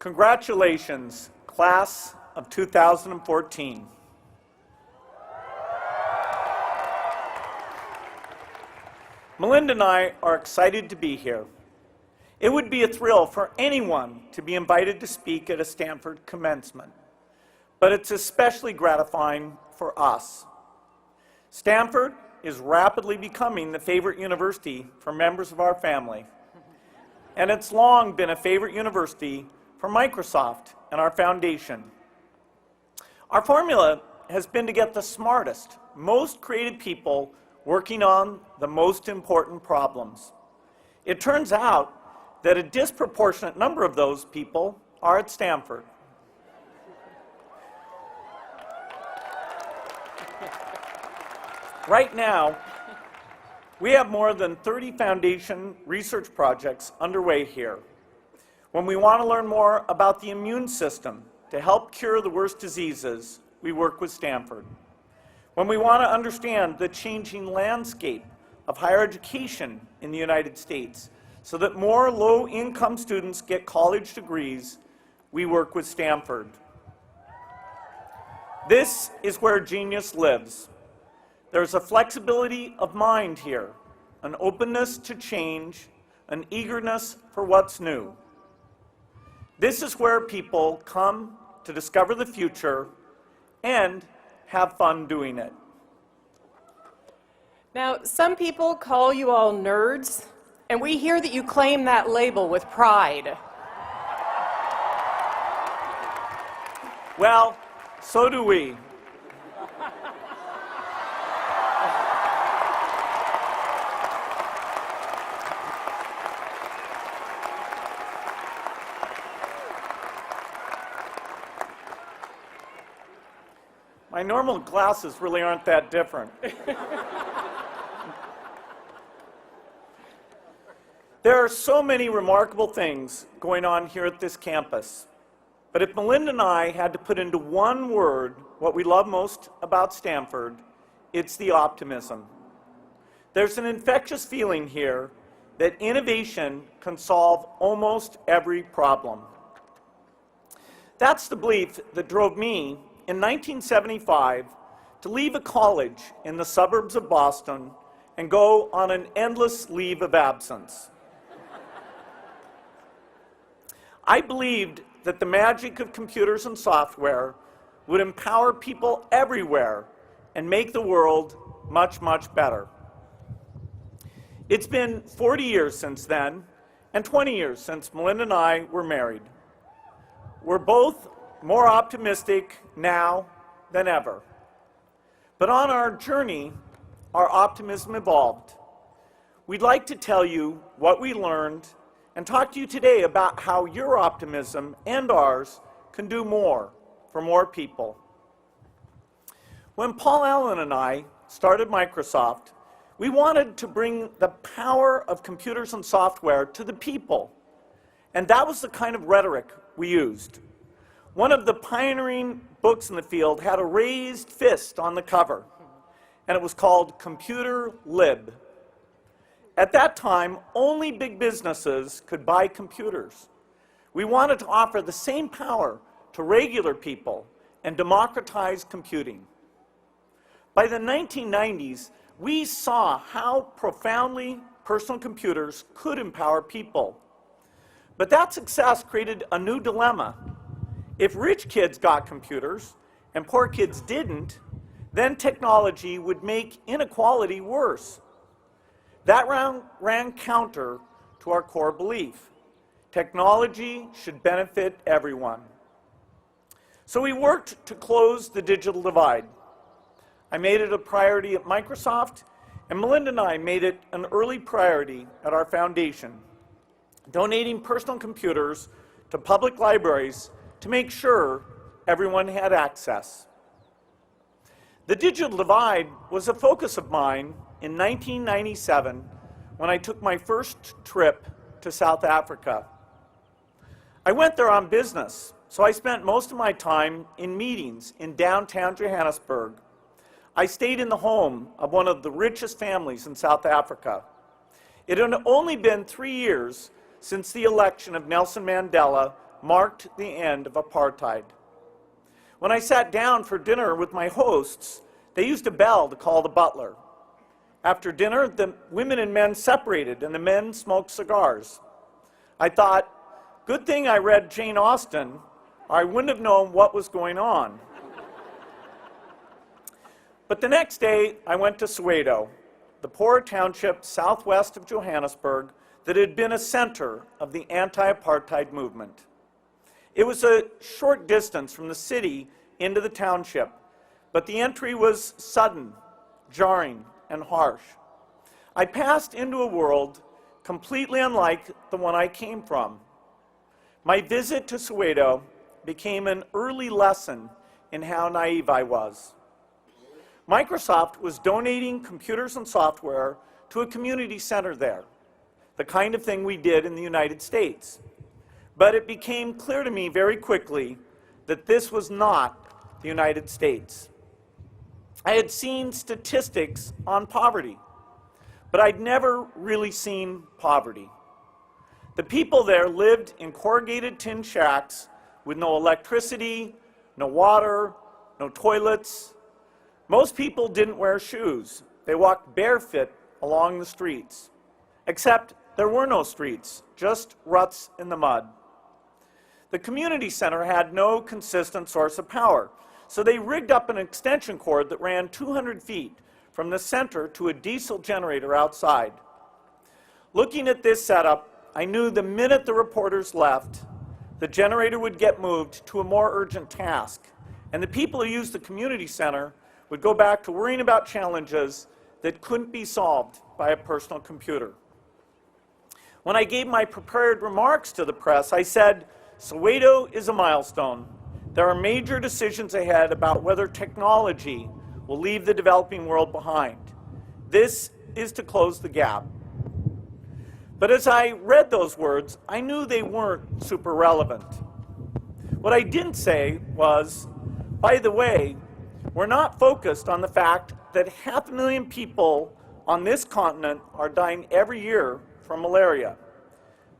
Congratulations, class of 2014. Melinda and I are excited to be here. It would be a thrill for anyone to be invited to speak at a Stanford commencement, but it's especially gratifying for us. Stanford is rapidly becoming the favorite university for members of our family, and it's long been a favorite university for Microsoft and our foundation. Our formula has been to get the smartest, most creative people working on the most important problems. It turns out that a disproportionate number of those people are at Stanford. Right now, we have more than 30 foundation research projects underway here. When we want to learn more about the immune system to help cure the worst diseases, we work with Stanford. When we want to understand the changing landscape of higher education in the United States so that more low-income students get college degrees, we work with Stanford. This is where genius lives. There's a flexibility of mind here, an openness to change, an eagerness for what's new. This is where people come to discover the future and have fun doing it. Now, some people call you all nerds, and we hear that you claim that label with pride. Well, so do we. My normal glasses really aren't that different. There are so many remarkable things going on here at this campus. But if Melinda and I had to put into one word what we love most about Stanford, it's the optimism. There's an infectious feeling here that innovation can solve almost every problem. That's the belief that drove me in 1975 to leave a college in the suburbs of Boston and go on an endless leave of absence. I believed that the magic of computers and software would empower people everywhere and make the world much, much better. It's been 40 years since then, and 20 years since Melinda and I were married. We're both more optimistic now than ever. But on our journey, our optimism evolved. We'd like to tell you what we learned and talk to you today about how your optimism and ours can do more for more people. When Paul Allen and I started Microsoft, we wanted to bring the power of computers and software to the people. And that was the kind of rhetoric we used. One of the pioneering books in the field had a raised fist on the cover, and it was called Computer Lib. At that time, only big businesses could buy computers. We wanted to offer the same power to regular people and democratize computing. By the 1990s, we saw how profoundly personal computers could empower people. But that success created a new dilemma. If rich kids got computers and poor kids didn't, then technology would make inequality worse. That ran counter to our core belief. Technology should benefit everyone. So we worked to close the digital divide. I made it a priority at Microsoft, and Melinda and I made it an early priority at our foundation, donating personal computers to public libraries to make sure everyone had access. The digital divide was a focus of mine in 1997 when I took my first trip to South Africa. I went there on business, so I spent most of my time in meetings in downtown Johannesburg. I stayed in the home of one of the richest families in South Africa. It had only been 3 years since the election of Nelson Mandela marked the end of apartheid. When I sat down for dinner with my hosts, they used a bell to call the butler. After dinner, the women and men separated, and the men smoked cigars. I thought, good thing I read Jane Austen, or I wouldn't have known what was going on. But the next day, I went to Soweto, the poor township southwest of Johannesburg that had been a center of the anti-apartheid movement. It was a short distance from the city into the township, but the entry was sudden, jarring, and harsh. I passed into a world completely unlike the one I came from. My visit to Soweto became an early lesson in how naive I was. Microsoft was donating computers and software to a community center there, the kind of thing we did in the United States. But it became clear to me very quickly that this was not the United States. I had seen statistics on poverty, but I'd never really seen poverty. The people there lived in corrugated tin shacks with no electricity, no water, no toilets. Most people didn't wear shoes. They walked barefoot along the streets. Except there were no streets, just ruts in the mud. The community center had no consistent source of power, so they rigged up an extension cord that ran 200 feet from the center to a diesel generator outside. Looking at this setup, I knew the minute the reporters left, the generator would get moved to a more urgent task, and the people who used the community center would go back to worrying about challenges that couldn't be solved by a personal computer. When I gave my prepared remarks to the press, I said, Soweto is a milestone. There are major decisions ahead about whether technology will leave the developing world behind. This is to close the gap. But as I read those words, I knew they weren't super relevant. What I didn't say was, by the way, we're not focused on the fact that 500,000 people on this continent are dying every year from malaria.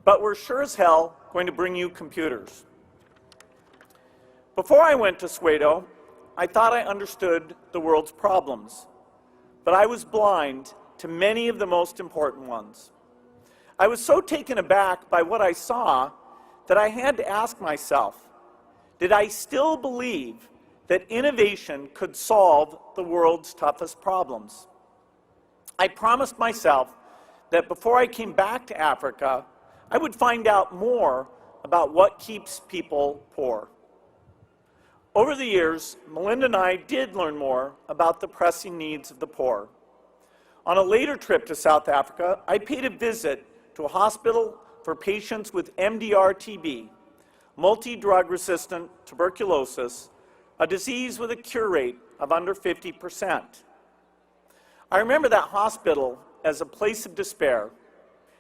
But we're sure as hell going to bring you computers. Before I went to Soweto, I thought I understood the world's problems, but I was blind to many of the most important ones. I was so taken aback by what I saw that I had to ask myself, did I still believe that innovation could solve the world's toughest problems? I promised myself that before I came back to Africa, I would find out more about what keeps people poor. Over the years, Melinda and I did learn more about the pressing needs of the poor. On a later trip to South Africa, I paid a visit to a hospital for patients with MDR-TB, multi-drug resistant tuberculosis, a disease with a cure rate of under 50%. I remember that hospital as a place of despair.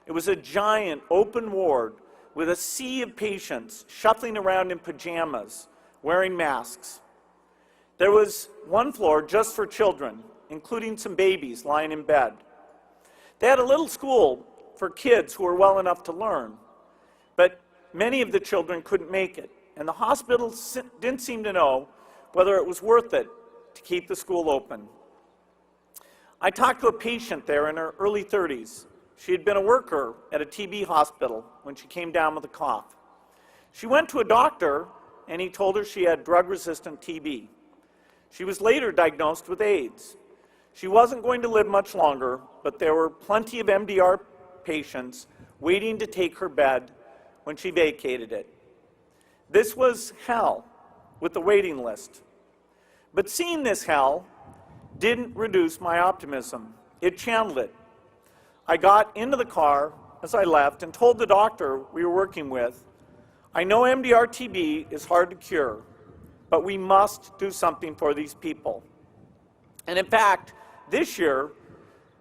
It was a giant open ward with a sea of patients shuffling around in pajamas, wearing masks. There was one floor just for children, including some babies lying in bed. They had a little school for kids who were well enough to learn, but many of the children couldn't make it, and the hospital didn't seem to know whether it was worth it to keep the school open. I talked to a patient there in her early 30s. She had been a worker at a TB hospital when she came down with a cough. She went to a doctor, and he told her she had drug-resistant TB. She was later diagnosed with AIDS. She wasn't going to live much longer, but there were plenty of MDR patients waiting to take her bed when she vacated it. This was hell with the waiting list. But seeing this hell didn't reduce my optimism. It channeled it. I got into the car as I left and told the doctor we were working with, I know MDR-TB is hard to cure, but we must do something for these people. And in fact, this year,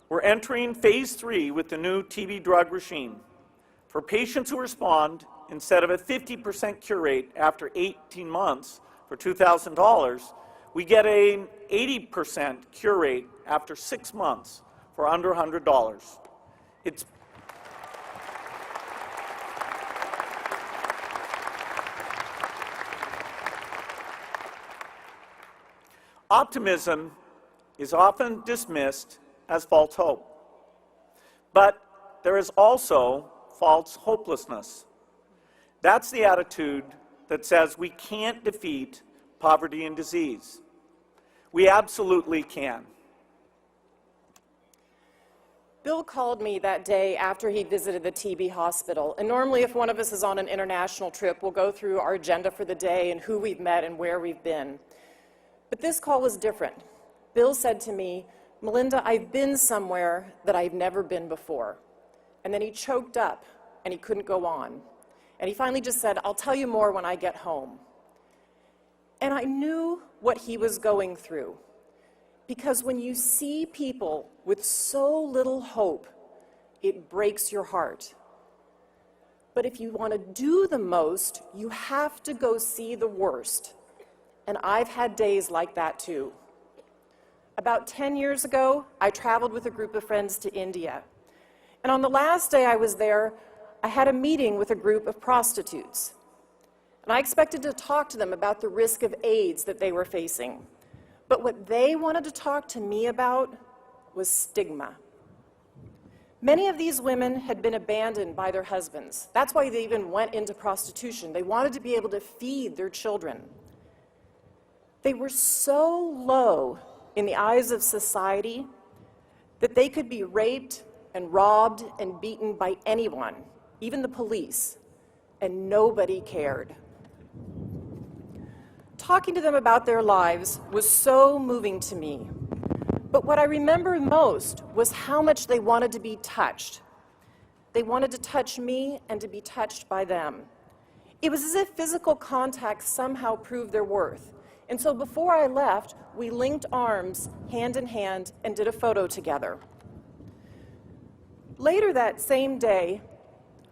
we're entering phase 3 with the new TB drug regime. For patients who respond, instead of a 50% cure rate after 18 months for $2,000, we get an 80% cure rate after 6 months for under $100. Optimism is often dismissed as false hope, but there is also false hopelessness. That's the attitude that says we can't defeat poverty and disease. We absolutely can. Bill called me that day after he visited the TB hospital, and normally if one of us is on an international trip, we'll go through our agenda for the day and who we've met and where we've been. But this call was different. Bill said to me, "Melinda, I've been somewhere that I've never been before." And then he choked up and he couldn't go on. And he finally just said, "I'll tell you more when I get home." And I knew what he was going through. Because when you see people with so little hope, it breaks your heart. But if you want to do the most, you have to go see the worst. And I've had days like that too. About 10 years ago, I traveled with a group of friends to India. And on the last day I was there, I had a meeting with a group of prostitutes. And I expected to talk to them about the risk of AIDS that they were facing. But what they wanted to talk to me about was stigma. Many of these women had been abandoned by their husbands. That's why they even went into prostitution. They wanted to be able to feed their children. They were so low in the eyes of society that they could be raped and robbed and beaten by anyone, even the police, and nobody cared. Talking to them about their lives was so moving to me. But what I remember most was how much they wanted to be touched. They wanted to touch me and to be touched by them. It was as if physical contact somehow proved their worth. And so before I left, we linked arms, hand in hand, and did a photo together. Later that same day,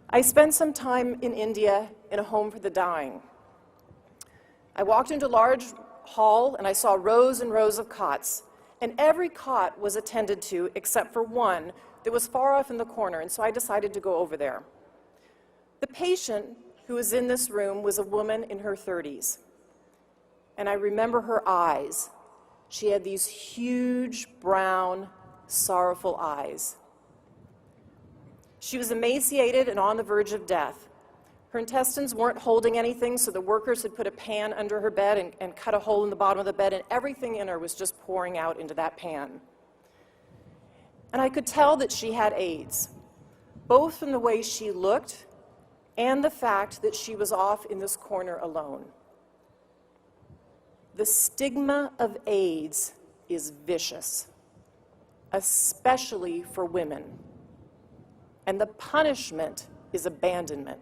I spent some time in India in a home for the dying. I walked into a large hall and I saw rows and rows of cots, and every cot was attended to except for one that was far off in the corner, and so I decided to go over there. The patient who was in this room was a woman in her 30s, and I remember her eyes. She had these huge, brown, sorrowful eyes. She was emaciated and on the verge of death. Her intestines weren't holding anything, so the workers had put a pan under her bed and cut a hole in the bottom of the bed, and everything in her was just pouring out into that pan. And I could tell that she had AIDS, both from the way she looked and the fact that she was off in this corner alone. The stigma of AIDS is vicious, especially for women, and the punishment is abandonment.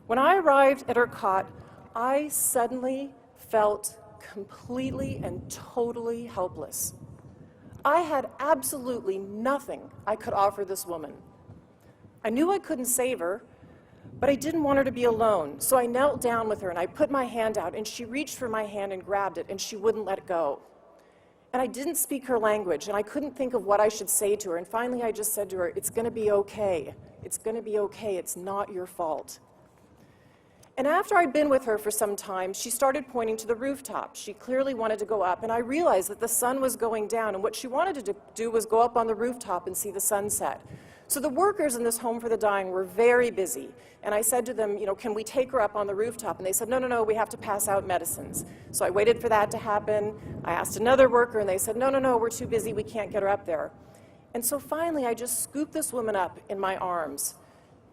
When I arrived at her cot, I suddenly felt completely and totally helpless. I had absolutely nothing I could offer this woman. I knew I couldn't save her, but I didn't want her to be alone. So I knelt down with her and I put my hand out, and she reached for my hand and grabbed it, and she wouldn't let go. And I didn't speak her language, and I couldn't think of what I should say to her. And finally I just said to her, "It's going to be okay. It's going to be okay. It's not your fault." And after I'd been with her for some time, she started pointing to the rooftop. She clearly wanted to go up, and I realized that the sun was going down, and what she wanted to do was go up on the rooftop and see the sunset. So the workers in this home for the dying were very busy, and I said to them, "Can we take her up on the rooftop?" And they said, no, we have to pass out medicines. So I waited for that to happen. I asked another worker, and they said, no, we're too busy, we can't get her up there. And so finally, I just scooped this woman up in my arms.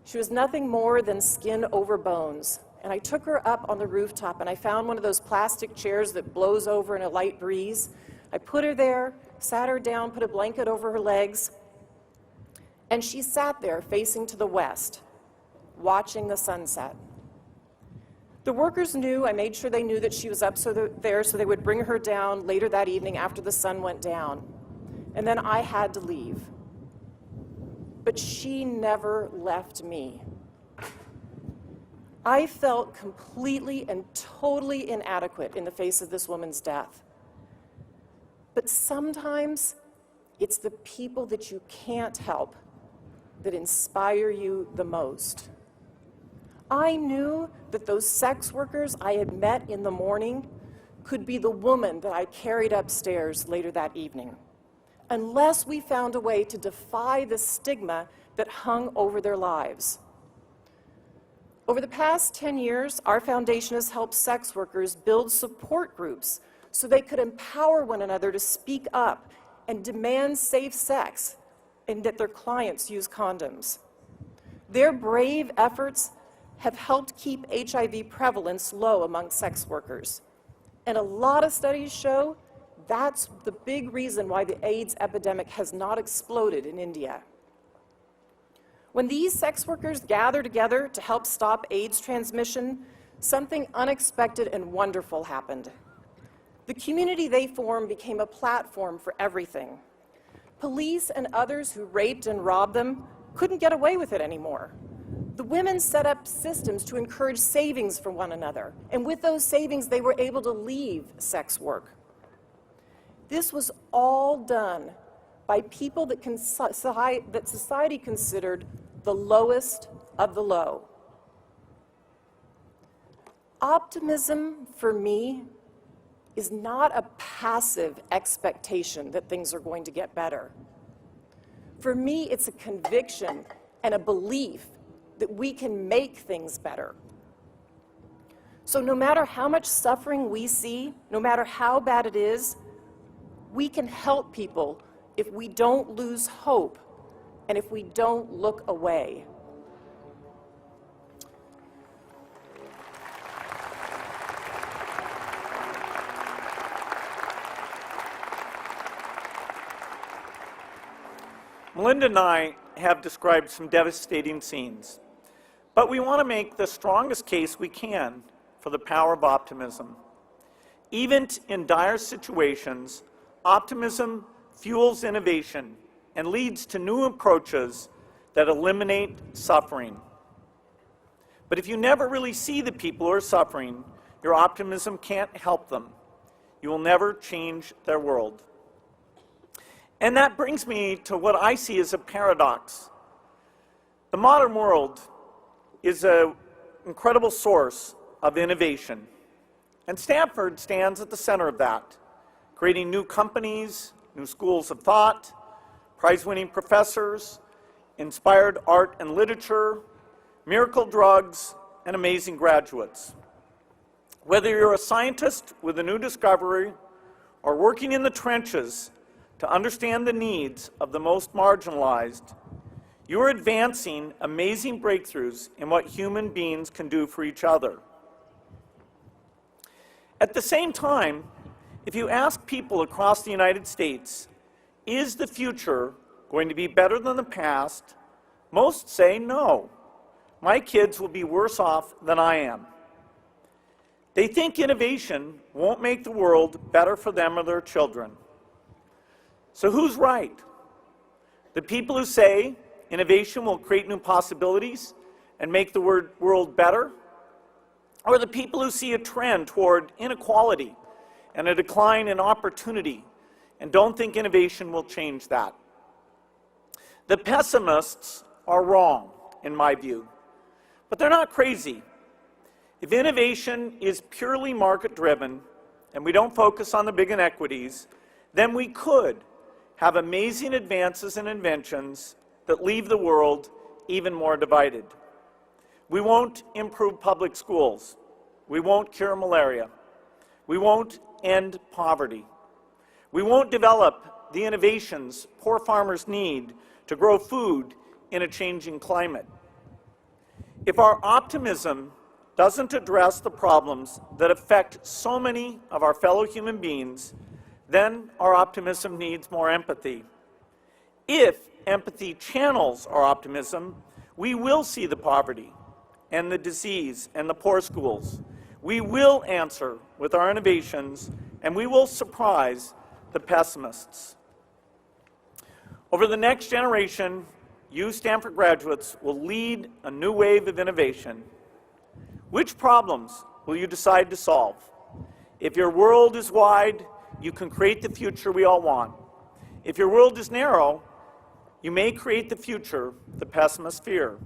She was nothing more than skin over bones. And I took her up on the rooftop, and I found one of those plastic chairs that blows over in a light breeze. I put her there, sat her down, put a blanket over her legs, and she sat there facing to the west, watching the sunset. The workers knew, I made sure they knew that she was up there so they would bring her down later that evening after the sun went down. And then I had to leave. But she never left me. I felt completely and totally inadequate in the face of this woman's death. But sometimes it's the people that you can't help that inspire you the most. I knew that those sex workers I had met in the morning could be the woman that I carried upstairs later that evening, unless we found a way to defy the stigma that hung over their lives. Over the past 10 years, our foundation has helped sex workers build support groups so they could empower one another to speak up and demand safe sex and that their clients use condoms. Their brave efforts have helped keep HIV prevalence low among sex workers. And a lot of studies show that's the big reason why the AIDS epidemic has not exploded in India. When these sex workers gather together to help stop AIDS transmission, something unexpected and wonderful happened. The community they formed became a platform for everything. Police and others who raped and robbed them couldn't get away with it anymore. The women set up systems to encourage savings for one another, and with those savings, they were able to leave sex work. This was all done by people that society considered the lowest of the low. Optimism, for me, is not a passive expectation that things are going to get better. For me, it's a conviction and a belief that we can make things better. So no matter how much suffering we see, no matter how bad it is, we can help people if we don't lose hope and if we don't look away. Melinda and I have described some devastating scenes, but we want to make the strongest case we can for the power of optimism. Even in dire situations, optimism fuels innovation and leads to new approaches that eliminate suffering. But if you never really see the people who are suffering, your optimism can't help them. You will never change their world. And that brings me to what I see as a paradox. The modern world is an incredible source of innovation, and Stanford stands at the center of that, creating new companies, new schools of thought, prize-winning professors, inspired art and literature, miracle drugs, and amazing graduates. Whether you're a scientist with a new discovery or working in the trenches to understand the needs of the most marginalized, you are advancing amazing breakthroughs in what human beings can do for each other. At the same time, if you ask people across the United States, is the future going to be better than the past? Most say no. My kids will be worse off than I am. They think innovation won't make the world better for them or their children. So who's right? The people who say innovation will create new possibilities and make the world better? Or the people who see a trend toward inequality and a decline in opportunity and don't think innovation will change that? The pessimists are wrong, in my view, but they're not crazy. If innovation is purely market-driven and we don't focus on the big inequities, then we could have amazing advances and inventions that leave the world even more divided. We won't improve public schools. We won't cure malaria. We won't end poverty. We won't develop the innovations poor farmers need to grow food in a changing climate. If our optimism doesn't address the problems that affect so many of our fellow human beings, then our optimism needs more empathy. If empathy channels our optimism, we will see the poverty and the disease and the poor schools. We will answer with our innovations, and we will surprise the pessimists. Over the next generation, you Stanford graduates will lead a new wave of innovation. Which problems will you decide to solve? If your world is wide, you can create the future we all want. If your world is narrow, you may create the future the pessimists fear.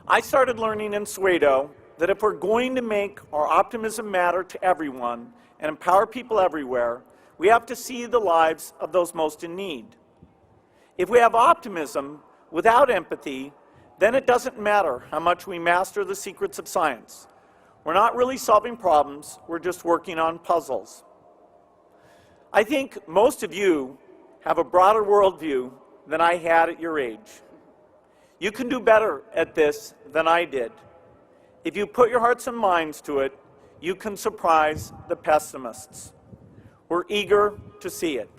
I started learning in Soweto that if we're going to make our optimism matter to everyone and empower people everywhere, we have to see the lives of those most in need. If we have optimism without empathy, then it doesn't matter how much we master the secrets of science. We're not really solving problems, we're just working on puzzles. I think most of you have a broader worldview than I had at your age. You can do better at this than I did. If you put your hearts and minds to it, you can surprise the pessimists. We're eager to see it.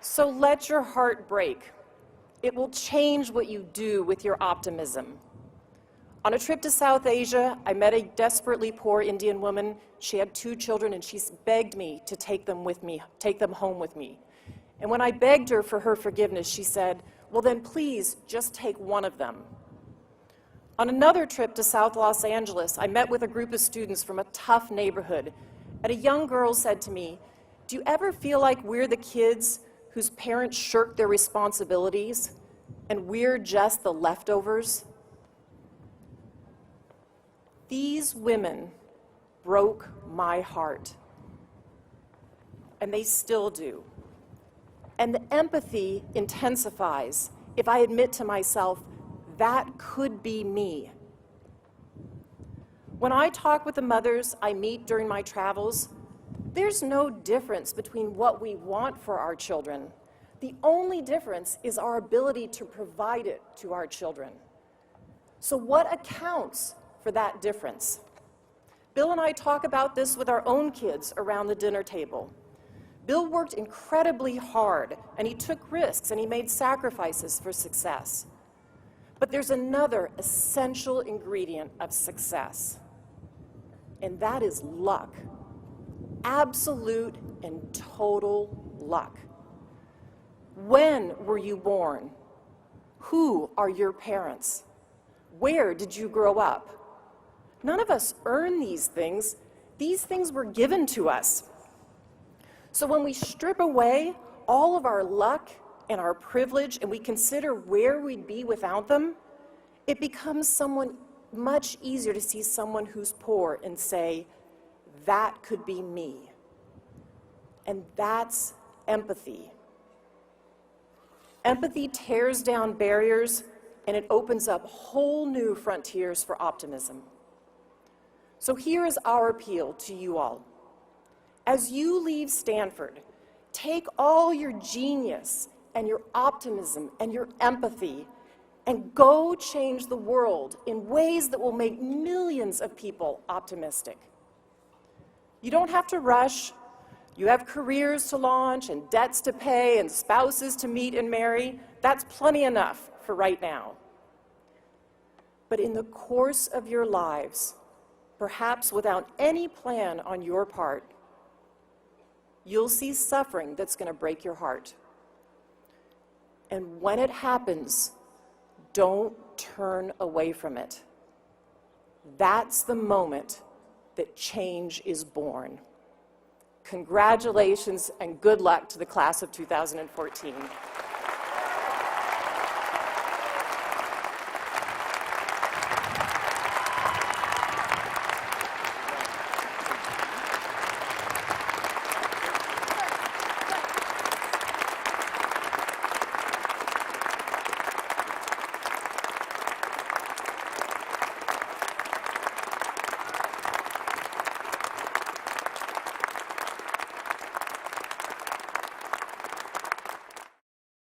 So let your heart break. It will change what you do with your optimism. On a trip to South Asia, I met a desperately poor Indian woman. She had 2 children, and she begged me to take them home with me. And when I begged her for her forgiveness, she said, "Well, then please just take one of them." On another trip to South Los Angeles, I met with a group of students from a tough neighborhood, and a young girl said to me, "Do you ever feel like we're the kids whose parents shirk their responsibilities, and we're just the leftovers?" These women broke my heart, and they still do. And the empathy intensifies if I admit to myself, that could be me. When I talk with the mothers I meet during my travels, there's no difference between what we want for our children. The only difference is our ability to provide it to our children. So what accounts for that difference? Bill and I talk about this with our own kids around the dinner table. Bill worked incredibly hard, and he took risks, and he made sacrifices for success. But there's another essential ingredient of success, and that is luck. Absolute and total luck. When were you born? Who are your parents? Where did you grow up? None of us earn these things. These things were given to us. So when we strip away all of our luck and our privilege and we consider where we'd be without them, it becomes much easier to see someone who's poor and say, that could be me. And that's empathy. Empathy tears down barriers, and it opens up whole new frontiers for optimism. So here is our appeal to you all. As you leave Stanford, take all your genius and your optimism and your empathy and go change the world in ways that will make millions of people optimistic. You don't have to rush. You have careers to launch and debts to pay and spouses to meet and marry. That's plenty enough for right now. But in the course of your lives, perhaps without any plan on your part, you'll see suffering that's going to break your heart. And when it happens, don't turn away from it. That's the moment that change is born. Congratulations and good luck to the class of 2014.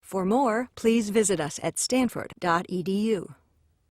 For more, please visit us at stanford.edu.